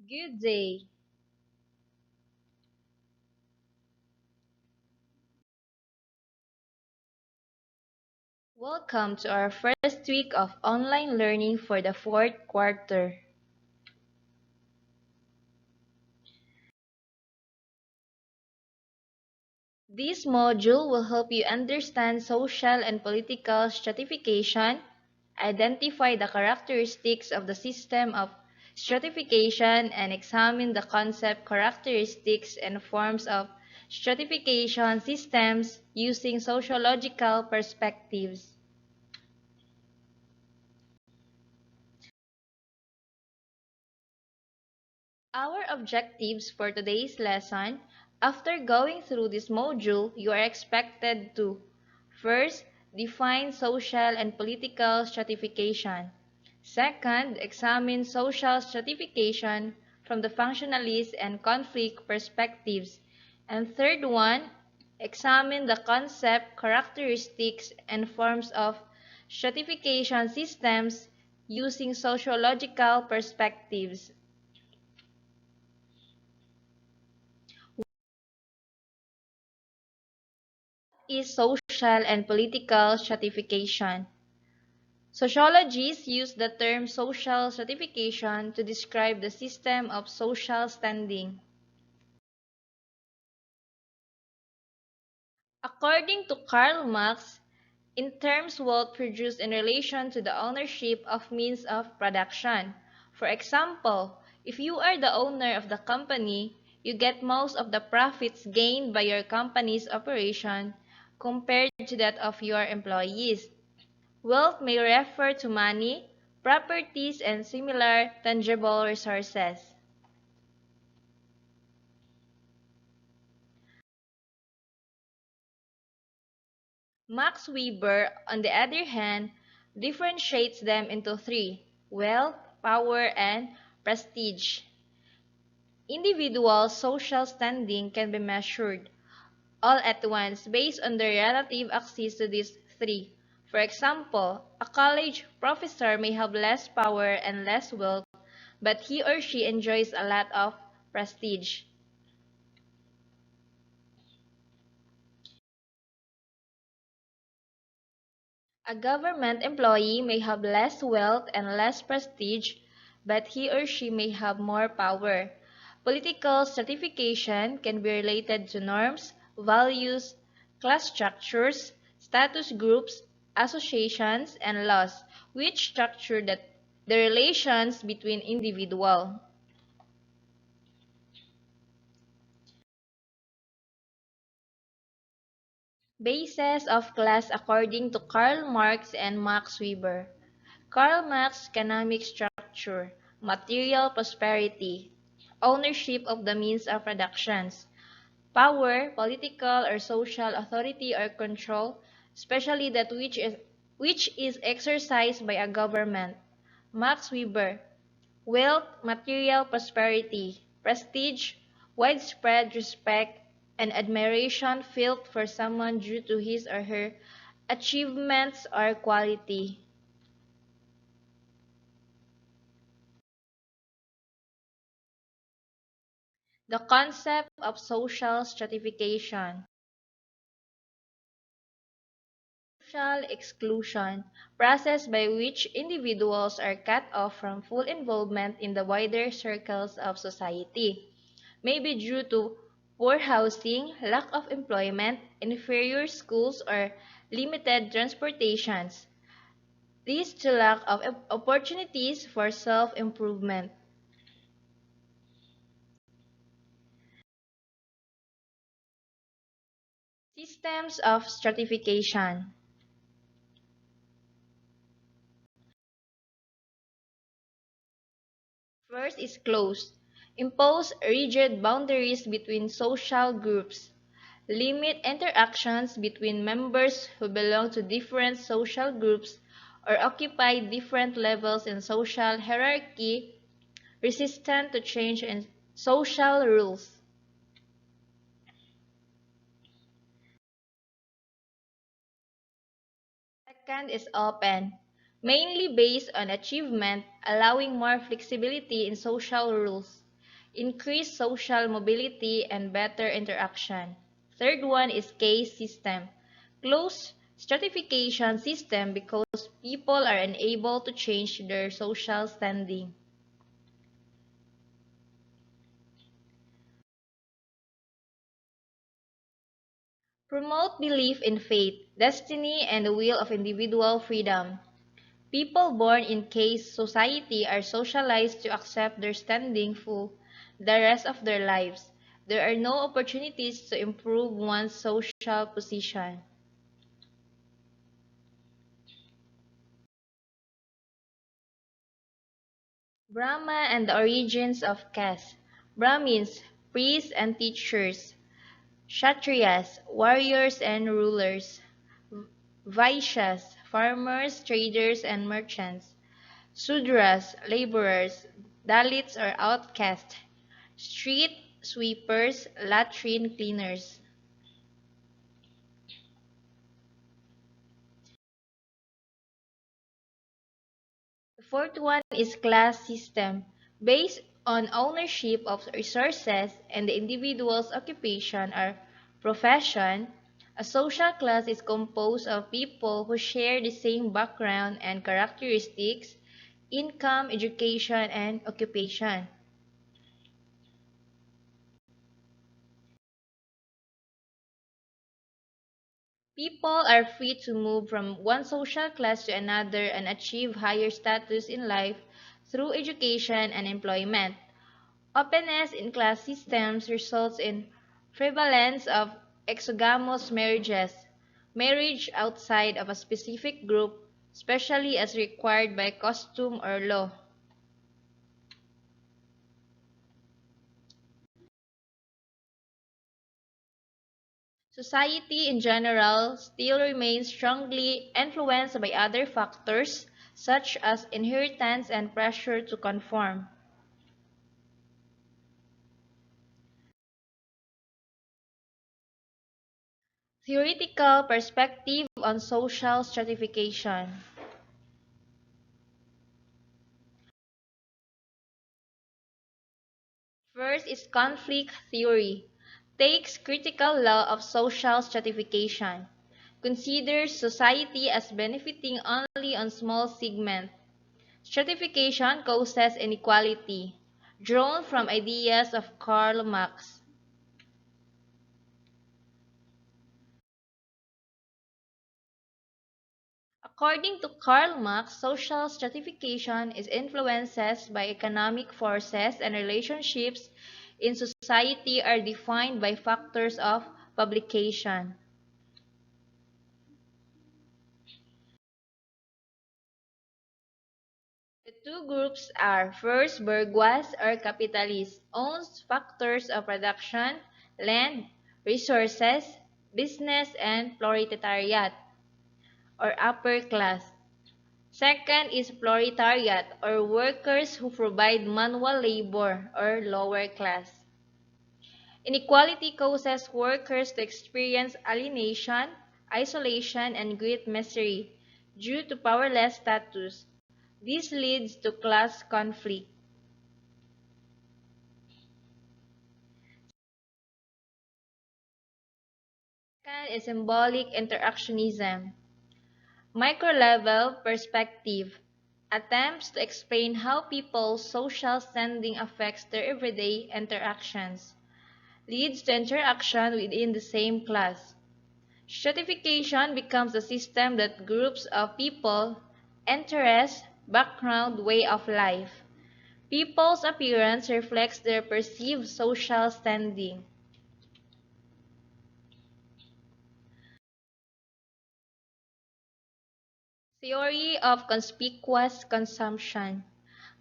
Good day. Welcome to our first week of online learning for the fourth quarter. This module will help you understand social and political stratification, identify the characteristics of the system of stratification, and examine the concept, characteristics, and forms of stratification systems using sociological perspectives. Our objectives for today's lesson: after going through this module, you are expected to first, define social and political stratification. Second, examine social stratification from the functionalist and conflict perspectives. And third one, examine the concept, characteristics, and forms of stratification systems using sociological perspectives. Is social and political stratification. Sociologists use the term social stratification to describe the system of social standing. According to Karl Marx, in terms wealth produced in relation to the ownership of means of production. For example, if you are the owner of the company, you get most of the profits gained by your company's operation compared to that of your employees. Wealth may refer to money, properties, and similar tangible resources. Max Weber, on the other hand, differentiates them into three: wealth, power, and prestige. Individual social standing can be measured all at once based on their relative access to these three. For example, a college professor may have less power and less wealth, but he or she enjoys a lot of prestige. A government employee may have less wealth and less prestige, but he or she may have more power. Political stratification can be related to norms, values, class structures, status groups, associations, and laws, which structure the relations between individuals. Basis of class according to Karl Marx and Max Weber. Karl Marx economic structure, material prosperity, ownership of the means of productions, power, political or social authority or control, especially that which is exercised by a government. Max Weber, wealth, material prosperity, prestige, widespread respect and admiration felt for someone due to his or her achievements or quality. The concept of social stratification. Social exclusion, process by which individuals are cut off from full involvement in the wider circles of society, may be due to poor housing, lack of employment, inferior schools, or limited transportations. This to lack of opportunities for self-improvement. Systems of stratification. First is closed. Impose rigid boundaries between social groups. Limit interactions between members who belong to different social groups or occupy different levels in social hierarchy, resistant to change in social rules. Second is open, mainly based on achievement, allowing more flexibility in social rules. increased social mobility, and better interaction. Third one is case system. Closed stratification system because people are unable to change their social standing. Promote belief in fate, destiny, and the will of individual freedom. People born in caste society are socialized to accept their standing for the rest of their lives. There are no opportunities to improve one's social position. Brahma and the origins of caste. Brahmins, priests and teachers. Kshatriyas, warriors and rulers. Vaishyas, farmers, traders and merchants. Sudras, laborers. Dalits or outcasts. Street sweepers, latrine cleaners. The fourth one is class system, based on ownership of resources and the individual's occupation or profession. A social class is composed of people who share the same background and characteristics, income, education, and occupation. People are free to move from one social class to another and achieve higher status in life through education and employment. Openness in class systems results in prevalence of exogamous marriages, marriage outside of a specific group, especially as required by custom or law. Society in general still remains strongly influenced by other factors such as inheritance and pressure to conform. Theoretical perspective on social stratification. First is conflict theory. Takes critical law of social stratification. Considers society as benefiting only on small segments. Stratification causes inequality. Drawn from ideas of Karl Marx. According to Karl Marx, social stratification is influenced by economic forces and relationships in society are defined by factors of publication. The two groups are first bourgeois or capitalist, owns factors of production, land, resources, business, and proletariat or upper class. Second is proletariat or workers who provide manual labor or lower class. Inequality causes workers to experience alienation, isolation, and great misery due to powerless status. This leads to class conflict. Second is symbolic interactionism. Micro-level perspective attempts to explain how people's social standing affects their everyday interactions, leads to interaction within the same class. Stratification becomes a system that groups of people, interests, background, way of life. People's appearance reflects their perceived social standing. Theory of conspicuous consumption.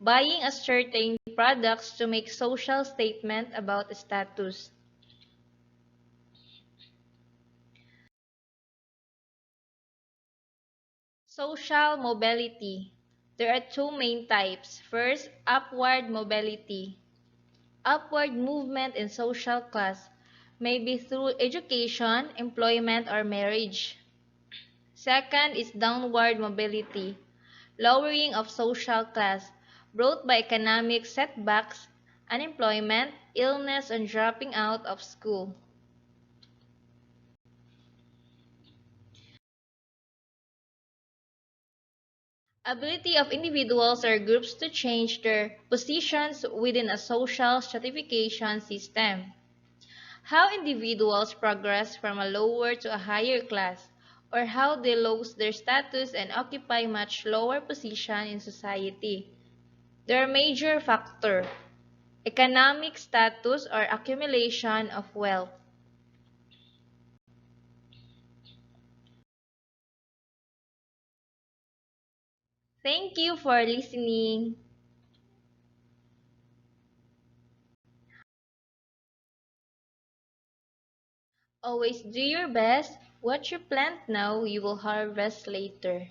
Buying a certain products to make social statement about status. Social mobility. There are two main types. First, upward mobility. Upward movement in social class may be through education, employment, or marriage. Second is downward mobility, lowering of social class, brought by economic setbacks, unemployment, illness, and dropping out of school. Ability of individuals or groups to change their positions within a social stratification system. How individuals progress from a lower to a higher class, or how they lose their status and occupy much lower position in society. Their major factor: economic status or accumulation of wealth. Thank you for listening. Always do your best. What you plant now, you will harvest later.